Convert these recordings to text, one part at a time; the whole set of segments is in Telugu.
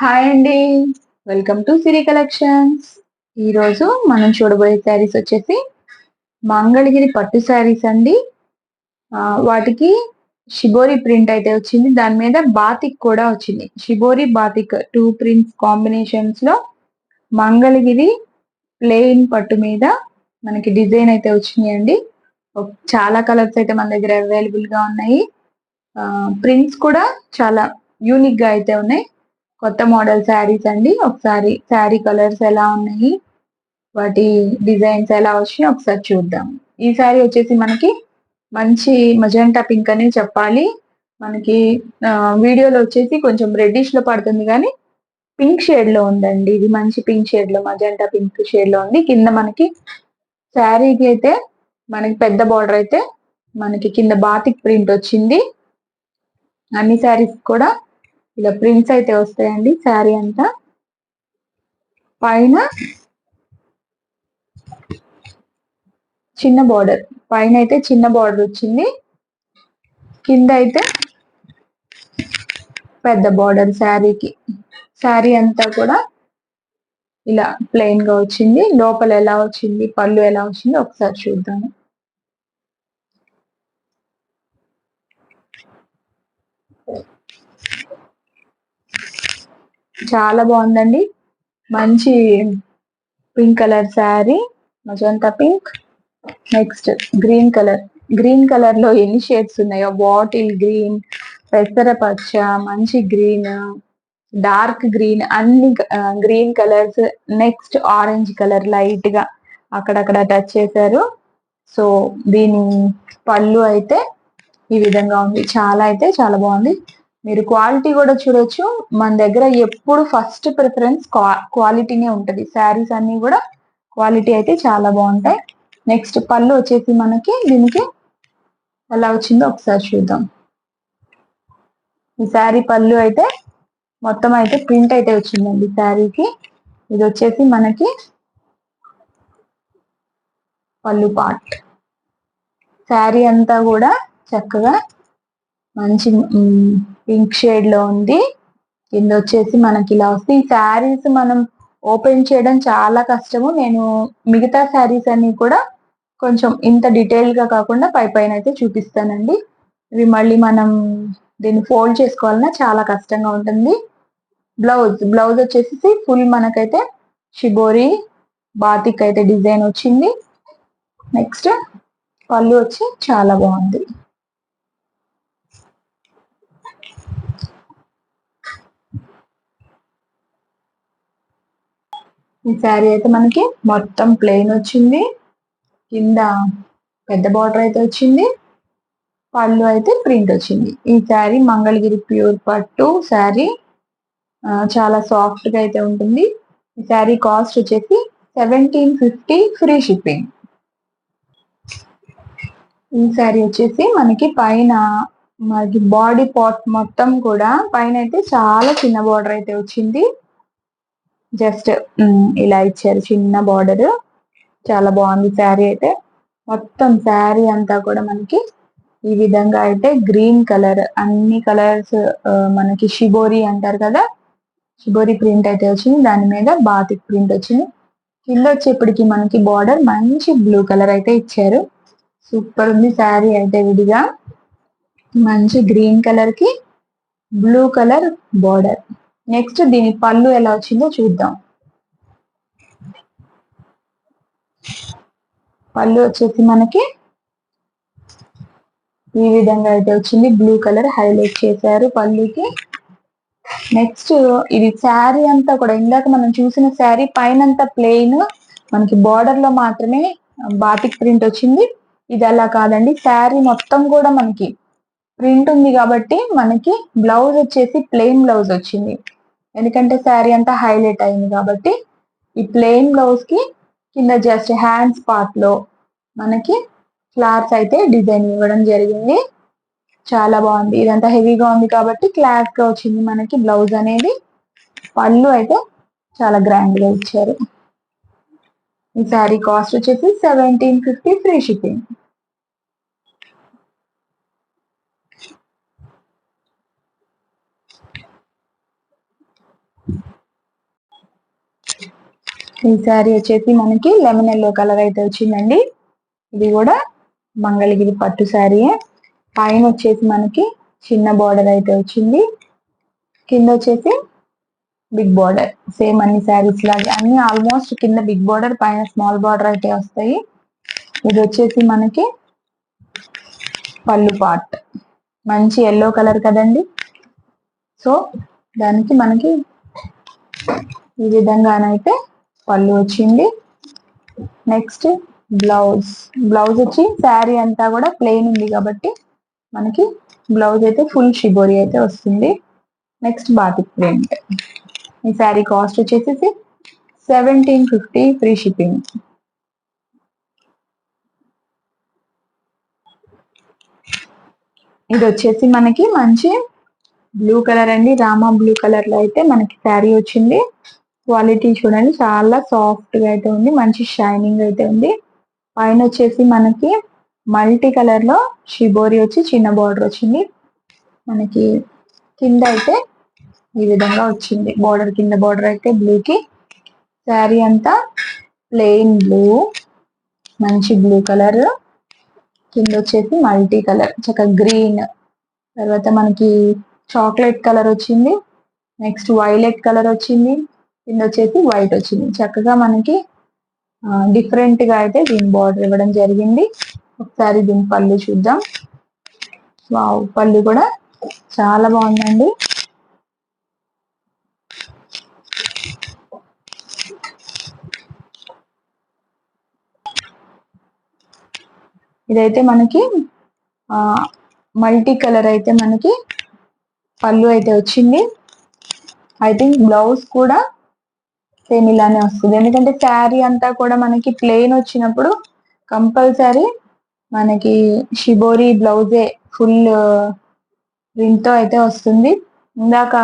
హాయ్ అండి. Welcome to Siri collections. ఈరోజు మనం చూడబోయే శారీస్ వచ్చేసి మంగళగిరి పట్టు శారీస్ అండి. వాటికి షిబోరి ప్రింట్ అయితే వచ్చింది. దాని మీద బాతిక్ కూడా వచ్చింది. షిబోరి బాతిక్ 2 ప్రింట్స్ కాంబినేషన్స్ లో మంగళగిరి ప్లెయిన్ పట్టు మీద మనకి డిజైన్ అయితే వచ్చినాయండి. చాలా కలర్స్ అయితే మన దగ్గర అవైలబుల్ గా ఉన్నాయి. ప్రింట్స్ కూడా చాలా యూనిక్ గా అయితే ఉన్నాయి. కొత్త మోడల్ శారీస్ అండి. ఒకసారి శారీ కలర్స్ ఎలా ఉన్నాయి, వాటి డిజైన్స్ ఎలా వచ్చినాయి ఒకసారి చూద్దాం. ఈ శారీ వచ్చేసి మనకి మంచి మజెంటా పింక్ అని చెప్పాలి. మనకి వీడియోలో వచ్చేసి కొంచెం రెడ్డిష్ లో పడుతుంది కానీ పింక్ షేడ్ లో ఉందండి. ఇది మంచి పింక్ షేడ్ లో, మజెంటా పింక్ షేడ్ లో ఉంది. కింద మనకి శారీకి అయితే మనకి పెద్ద బార్డర్ అయితే మనకి కింద బాతిక్ ప్రింట్ వచ్చింది. అన్ని శారీస్ కూడా ఇలా ప్రింట్స్ అయితే వస్తాయండి. శారీ అంతా పైన చిన్న బార్డర్, పైన అయితే చిన్న బార్డర్ వచ్చింది, కింద అయితే పెద్ద బార్డర్ శారీకి. శారీ అంతా కూడా ఇలా ప్లెయిన్ గా వచ్చింది. లోపల ఎలా వచ్చింది, పళ్ళు ఎలా వచ్చింది ఒకసారి చూద్దాము. చాలా బాగుందండి. మంచి pink colour sari, magenta pink. Next green colour. Green colour లో ఎన్ని షేడ్స్ ఉన్నాయో, బాటిల్ గ్రీన్, పెసర పచ్చ, మంచి గ్రీన్, డార్క్ గ్రీన్, అన్ని green colours. Next orange colour light గా అక్కడక్కడ టచ్ చేశారు. సో దీని పళ్ళు అయితే ఈ విధంగా ఉంది. చాలా అయితే చాలా బాగుంది. మీరు క్వాలిటీ కూడా చూడొచ్చు. మన దగ్గర ఎప్పుడు ఫస్ట్ ప్రిఫరెన్స్ క్వాలిటీనే ఉంటది. శారీస్ అన్ని కూడా క్వాలిటీ అయితే చాలా బాగుంటాయి. నెక్స్ట్ పళ్ళు వచ్చేసి మనకి దీనికి ఎలా వచ్చిందో ఒకసారి చూద్దాం. ఈ శారీ పళ్ళు అయితే మొత్తం అయితే ప్రింట్ అయితే వచ్చిందండి శారీకి. ఇది వచ్చేసి మనకి పళ్ళు పార్ట్. శారీ అంతా కూడా చక్కగా మంచి పింక్ షేడ్ లో ఉంది. కింద వచ్చేసి మనకి ఇలా వస్తే ఈ శారీస్ మనం ఓపెన్ చేయడం చాలా కష్టము. నేను మిగతా శారీస్ అన్ని కూడా కొంచెం ఇంత డీటెయిల్ గా కాకుండా పై పైన అయితే చూపిస్తానండి. ఇవి మళ్ళీ మనం దీన్ని ఫోల్డ్ చేసుకోవాలన్నా చాలా కష్టంగా ఉంటుంది. బ్లౌజ్ వచ్చేసి ఫుల్ మనకైతే షిబోరి బాతిక్ అయితే డిజైన్ వచ్చింది. నెక్స్ట్ పళ్ళు వచ్చి చాలా బాగుంది. ఈ శారీ అయితే మనకి మొత్తం ప్లెయిన్ వచ్చింది. కింద పెద్ద బార్డర్ అయితే వచ్చింది. పళ్ళు అయితే ప్రింట్ వచ్చింది. ఈ శారీ మంగళగిరి ప్యూర్ పట్టు శారీ. చాలా సాఫ్ట్ గా అయితే ఉంటుంది. ఈ శారీ కాస్ట్ వచ్చేసి 1750 ఫ్రీ షిప్పింగ్. ఈ శారీ వచ్చేసి మనకి పైన మనకి బాడీ పార్ట్ మొత్తం కూడా పైన అయితే చాలా చిన్న బార్డర్ అయితే వచ్చింది. జస్ట్ ఇలా ఇచ్చారు చిన్న బార్డర్. చాలా బాగుంది శారీ అయితే. మొత్తం శారీ అంతా కూడా మనకి ఈ విధంగా అయితే గ్రీన్ కలర్, అన్ని కలర్స్ మనకి షిబోరి అంటారు కదా, షిబోరి ప్రింట్ అయితే వచ్చింది. దాని మీద బాతిక్ ప్రింట్ వచ్చింది. కింద వచ్చేప్పటికి మనకి బార్డర్ మంచి బ్లూ కలర్ అయితే ఇచ్చారు. సూపర్ ఉంది శారీ అయితే. విడిగా మంచి గ్రీన్ కలర్ కి బ్లూ కలర్ బార్డర్. నెక్స్ట్ దీని పళ్ళు ఎలా వచ్చిందో చూద్దాం. పళ్ళు వచ్చేసి మనకి ఈ విధంగా అయితే వచ్చింది. బ్లూ కలర్ హైలైట్ చేశారు పళ్ళుకి. నెక్స్ట్ ఇది శారీ అంతా కూడా ఇందాక మనం చూసిన శారీ పైన అంతా ప్లెయిన్, మనకి బార్డర్ లో మాత్రమే బాతిక్ ప్రింట్ వచ్చింది. ఇది అలా కాదండి. శారీ మొత్తం కూడా మనకి ప్రింట్ ఉంది కాబట్టి మనకి బ్లౌజ్ వచ్చేసి ప్లెయిన్ బ్లౌజ్ వచ్చింది. ఎందుకంటే శారీ అంతా హైలైట్ అయింది కాబట్టి ఈ ప్లెయిన్ బ్లౌజ్ కి కింద జస్ట్ హ్యాండ్స్ పార్ట్ లో మనకి ఫ్లవర్స్ అయితే డిజైన్ ఇవ్వడం జరిగింది. చాలా బాగుంది. ఇదంతా హెవీగా ఉంది కాబట్టి క్లాస్ గా వచ్చింది మనకి బ్లౌజ్ అనేది. పళ్ళు అయితే చాలా గ్రాండ్ గా ఇచ్చారు. ఈ శారీ కాస్ట్ వచ్చేసి 1750 ఫ్రీ షిప్పింగ్. ఈ శారీ వచ్చేసి మనకి లెమన్ ఎల్లో కలర్ అయితే వచ్చిందండి. ఇది కూడా మంగళగిరి పట్టు శారీయే. పైన వచ్చేసి మనకి చిన్న బార్డర్ అయితే వచ్చింది, కింద వచ్చేసి బిగ్ బార్డర్. సేమ్ అన్ని శారీస్ లాగే అన్ని ఆల్మోస్ట్ కింద బిగ్ బార్డర్, పైన స్మాల్ బార్డర్ అయితే వస్తాయి. ఇది వచ్చేసి మనకి పళ్ళు పార్ట్. మంచి ఎల్లో కలర్ కదండి, సో దానికి మనకి ఈ విధంగానైతే పళ్ళు వచ్చింది. Next blouse. బ్లౌజ్ వచ్చి శారీ అంతా కూడా ప్లెయిన్ ఉంది కాబట్టి మనకి బ్లౌజ్ అయితే ఫుల్ షిబోరి అయితే వస్తుంది. Next batik print. ఈ శారీ కాస్ట్ వచ్చేసి 1750 ఫ్రీ షిప్పింగ్. ఇది వచ్చేసి మనకి మంచి బ్లూ కలర్ అండి, రామా బ్లూ కలర్ లో అయితే మనకి శారీ వచ్చింది. క్వాలిటీ చూడండి, చాలా సాఫ్ట్ గా అయితే ఉంది, మంచి షైనింగ్ అయితే ఉంది. పైన వచ్చేసి మనకి మల్టీ కలర్ లో షిబోరి వచ్చి చిన్న బార్డర్ వచ్చింది. మనకి కింద అయితే ఈ విధంగా వచ్చింది బార్డర్, కింద బార్డర్ అయితే బ్లూకి. శారీ అంతా ప్లెయిన్ బ్లూ, మంచి బ్లూ కలర్. కింద వచ్చేసి మల్టీ కలర్, చక్కగా గ్రీన్, తర్వాత మనకి చాక్లెట్ కలర్ వచ్చింది. నెక్స్ట్ వైలెట్ కలర్ వచ్చింది. కింద వచ్చేసి వైట్ వచ్చింది. చక్కగా మనకి డిఫరెంట్ గా అయితే దీని బార్డర్ ఇవ్వడం జరిగింది. ఒకసారి దీని పళ్ళు చూద్దాం. వావ్, పళ్ళు కూడా చాలా బాగుందండి. ఇదైతే మనకి మల్టీ కలర్ అయితే మనకి పళ్ళు అయితే వచ్చింది. ఐ థింక్ బ్లౌజ్ కూడా సేమ్ ఇలానే వస్తుంది, ఎందుకంటే శారీ అంతా కూడా మనకి ప్లెయిన్ వచ్చినప్పుడు కంపల్సరీ మనకి షిబోరి బ్లౌజే ఫుల్ ప్రింట్ తో అయితే వస్తుంది. ఇందాక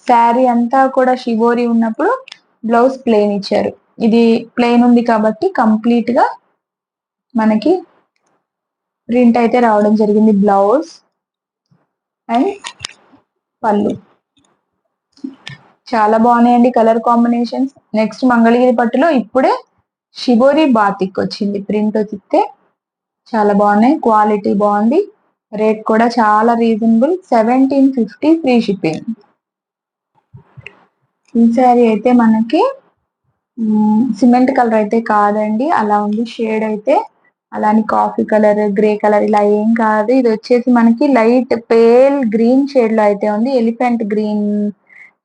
శారీ అంతా కూడా షిబోరి ఉన్నప్పుడు బ్లౌజ్ ప్లెయిన్ ఇచ్చారు. ఇది ప్లెయిన్ ఉంది కాబట్టి కంప్లీట్ గా మనకి ప్రింట్ అయితే రావడం జరిగింది. బ్లౌజ్ అండ్ పళ్ళు చాలా బాగున్నాయండి కలర్ కాంబినేషన్స్. నెక్స్ట్ మంగళగిరి పట్టులో ఇప్పుడే షిబోరి బాతిక్ వచ్చింది, ప్రింట్ వచ్చితే చాలా బాగున్నాయి, క్వాలిటీ బాగుంది, రేట్ కూడా చాలా రీజనబుల్, 1750 ఫ్రీ షిప్పింగ్. ఈ శారీ అయితే మనకి సిమెంట్ కలర్ అయితే కాదండి, అలా ఉంది షేడ్ అయితే. అలానే కాఫీ కలర్, గ్రే కలర్ ఇలా ఏం కాదు. ఇది వచ్చేసి మనకి లైట్ పేల్ గ్రీన్ షేడ్ లో అయితే ఉంది, ఎలిఫెంట్ గ్రీన్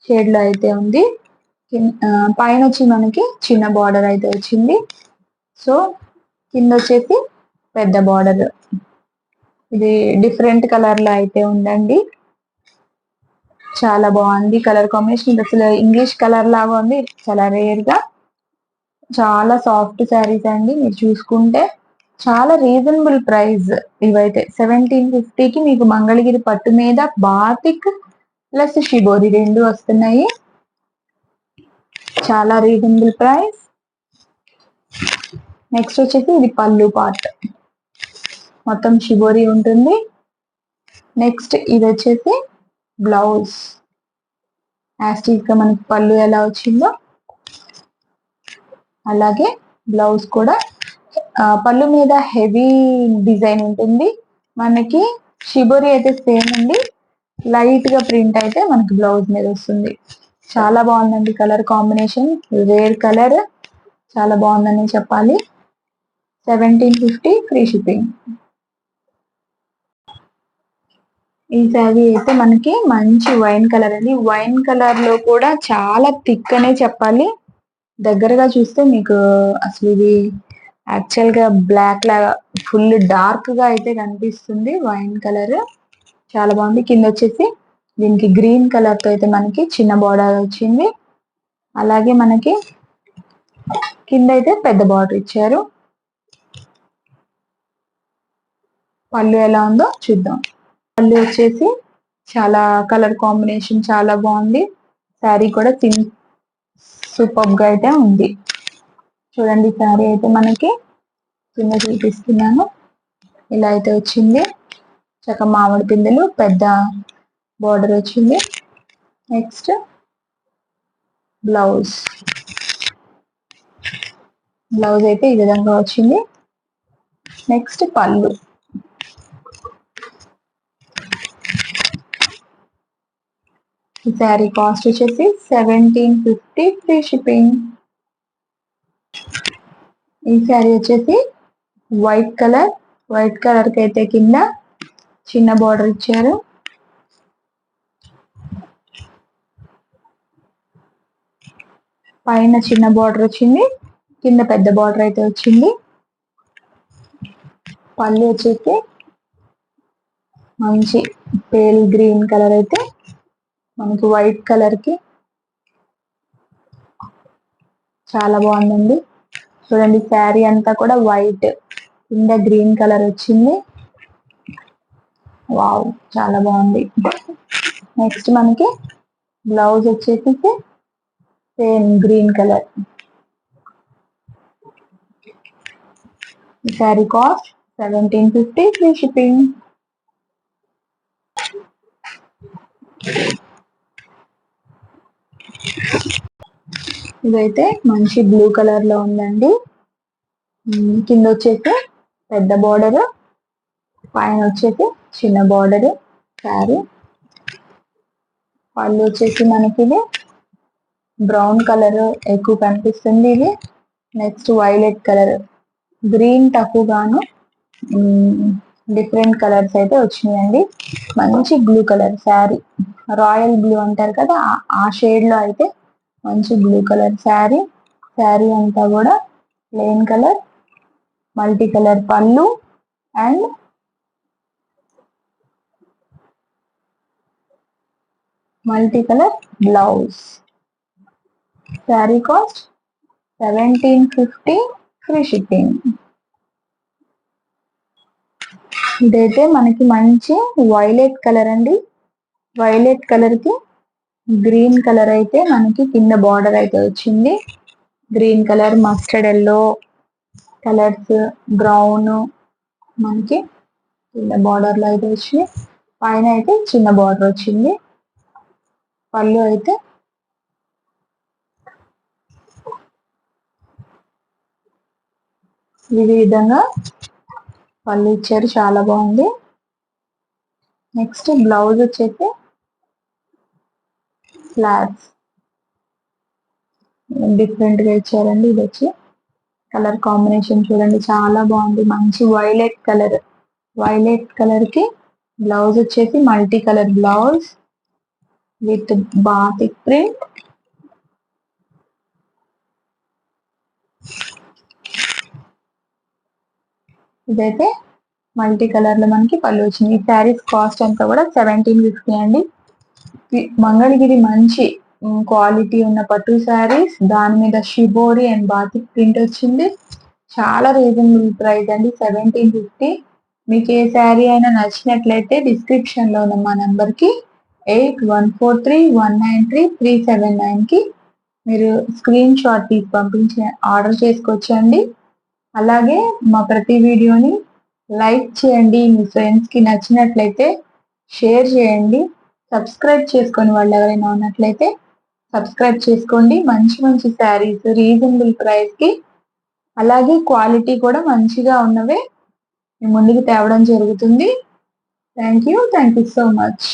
షేడ్ లో అయితే ఉంది. పైన వచ్చి మనకి చిన్న బార్డర్ అయితే వచ్చింది. సో కింద వచ్చేసి పెద్ద బార్డర్. ఇది డిఫరెంట్ కలర్ లో అయితే ఉందండి, చాలా బాగుంది కలర్ కాంబినేషన్. అసలు ఇంగ్లీష్ కలర్ లాగా ఉంది, చాలా రేర్ గా. చాలా సాఫ్ట్ శారీస్ అండి, మీరు చూసుకుంటే చాలా రీజనబుల్ ప్రైస్. ఇవైతే 1750కి మీకు మంగళగిరి పట్టు మీద బాతిక్ ప్లస్ షిబోరి రెండు వస్తున్నాయి. చాలా రీజనబుల్ ప్రైస్. నెక్స్ట్ వచ్చేసి ఇది పళ్ళు పార్ట్, మొత్తం షిబోరి ఉంటుంది. నెక్స్ట్ ఇది వచ్చేసి బ్లౌజ్. యాస్టీస్ గా మనకి పళ్ళు ఎలా వచ్చిందో అలాగే బ్లౌజ్ కూడా పళ్ళు మీద హెవీ డిజైన్ ఉంటుంది. మనకి షిబోరి అయితే సేమ్ అండి, లైట్ గా ప్రింట్ అయితే మనకి బ్లౌజ్ మీద వస్తుంది. చాలా బాగుందండి కలర్ కాంబినేషన్, రేర్ కలర్, చాలా బాగుందని చెప్పాలి. 1750 ఫ్రీ షిప్పింగ్. ఈ శారీ అయితే మనకి మంచి వైన్ కలర్ అండి, వైన్ కలర్ లో కూడా చాలా థిక్ అనే చెప్పాలి. దగ్గరగా చూస్తే మీకు అసలు ఇది యాక్చువల్ గా బ్లాక్ లాగా ఫుల్ డార్క్ గా అయితే కనిపిస్తుంది. వైన్ కలర్ చాలా బాగుంది. కింద వచ్చేసి దీనికి గ్రీన్ కలర్ తో అయితే మనకి చిన్న బార్డర్ వచ్చింది. అలాగే మనకి కింద అయితే పెద్ద బార్డర్ ఇచ్చారు. పళ్ళు ఎలా ఉందో చూద్దాం. పళ్ళు వచ్చేసి చాలా కలర్ కాంబినేషన్ చాలా బాగుంది. శారీ కూడా సూపర్ గా అయితే ఉంది. చూడండి శారీ అయితే మనకి కింద చూపిస్తున్నాను, ఇలా అయితే వచ్చింది. చక్క మామిడి పిందెలు, పెద్ద బార్డర్ వచ్చింది. Next blouse. బ్లౌజ్ అయితే ఈ విధంగా వచ్చింది. నెక్స్ట్ పళ్ళు. ఈ శారీ కాస్ట్ వచ్చేసి 1750 ఫ్రీ షిప్పింగ్. ఈ శారీ వచ్చేసి వైట్ కలర్. వైట్ కలర్ కి అయితే కింద చిన్న బార్డర్ ఇచ్చారు. పైన చిన్న బార్డర్ వచ్చింది, కింద పెద్ద బార్డర్ అయితే వచ్చింది. పళ్ళు వచ్చేసి మంచి పేల్ గ్రీన్ కలర్ అయితే మనకి వైట్ కలర్ కి చాలా బాగుందండి. చూడండి శారీ అంతా కూడా వైట్, కింద గ్రీన్ కలర్ వచ్చింది. వావ్, చాలా బాగుంది. నెక్స్ట్ మనకి బ్లౌజ్ వచ్చేసి same green colour. Sari cost 1750 free shipping. ఇదైతే మంచి బ్లూ కలర్ లో ఉందండి. కింద వచ్చేసి పెద్ద బార్డర్, పైన వచ్చేసి చిన్న బార్డర్ శారీ. పళ్ళు వచ్చేసి మనకి ఇది బ్రౌన్ కలర్ ఎక్కువ కనిపిస్తుంది. ఇది నెక్స్ట్ వైలెట్ కలర్, గ్రీన్ తక్కువగాను డిఫరెంట్ కలర్స్ అయితే వచ్చినాయండి. మంచి blue colour sari, royal blue అంటారు కదా, ఆ షేడ్ లో అయితే మంచి బ్లూ కలర్ శారీ. శారీ అంతా కూడా ప్లెయిన్ కలర్, మల్టీ కలర్ పళ్ళు and multi colour blouse. Sari cost 1750 free shipping. ఇదైతే మనకి మంచి వైలెట్ కలర్ అండి. వైలెట్ కలర్ కి గ్రీన్ కలర్ అయితే మనకి కింద బార్డర్ అయితే వచ్చింది. Green colour, mustard yellow colours, brown మనకి కింద బార్డర్ లో అయితే వచ్చింది. పైన అయితే చిన్న బార్డర్ వచ్చింది. పళ్ళు అయితే ఈ విధంగా పళ్ళు ఇచ్చారు, చాలా బాగుంది. నెక్స్ట్ బ్లౌజ్ వచ్చేసి ఫ్లాట్స్ డిఫరెంట్ గా ఇచ్చారండి. ఇది వచ్చి కలర్ కాంబినేషన్ చూడండి, చాలా బాగుంది. మంచి వైలెట్ కలర్, వైలెట్ కలర్ కి బ్లౌజ్ వచ్చేసి multi colour blouse with batik print. ఇదైతే మల్టీ కలర్ లో మనకి పళ్ళు వచ్చింది. ఈ శారీస్ కాస్ట్ అంతా కూడా 1750 అండి. మంగళగిరి మంచి క్వాలిటీ ఉన్న పట్టు శారీస్, దాని మీద షిబోరి అండ్ బాతిక్ ప్రింట్ వచ్చింది. చాలా రీజనబుల్ ప్రైస్ అండి, 1750. మీకు ఏ శారీ అయినా నచ్చినట్లయితే డిస్క్రిప్షన్ లో ఉన్న మా నంబర్ కి 8143193379 కి మీరు స్క్రీన్ షాట్ తీసి పంపించి ఆర్డర్ చేసుకోవచ్చండి. అలాగే మా ప్రతి వీడియోని లైక్ చేయండి, మీ ఫ్రెండ్స్ కి నచ్చినట్లయితే షేర్ చేయండి. సబ్స్క్రైబ్ చేసుకొని వాళ్ళు ఎవరైనా ఉన్నట్లయితే సబ్స్క్రైబ్ చేసుకోండి. మంచి మంచి శారీస్ రీజనబుల్ ప్రైస్ కి, అలాగే క్వాలిటీ కూడా మంచిగా ఉన్నవే మీ ముందుకు తేవడం జరుగుతుంది. Thank you so much.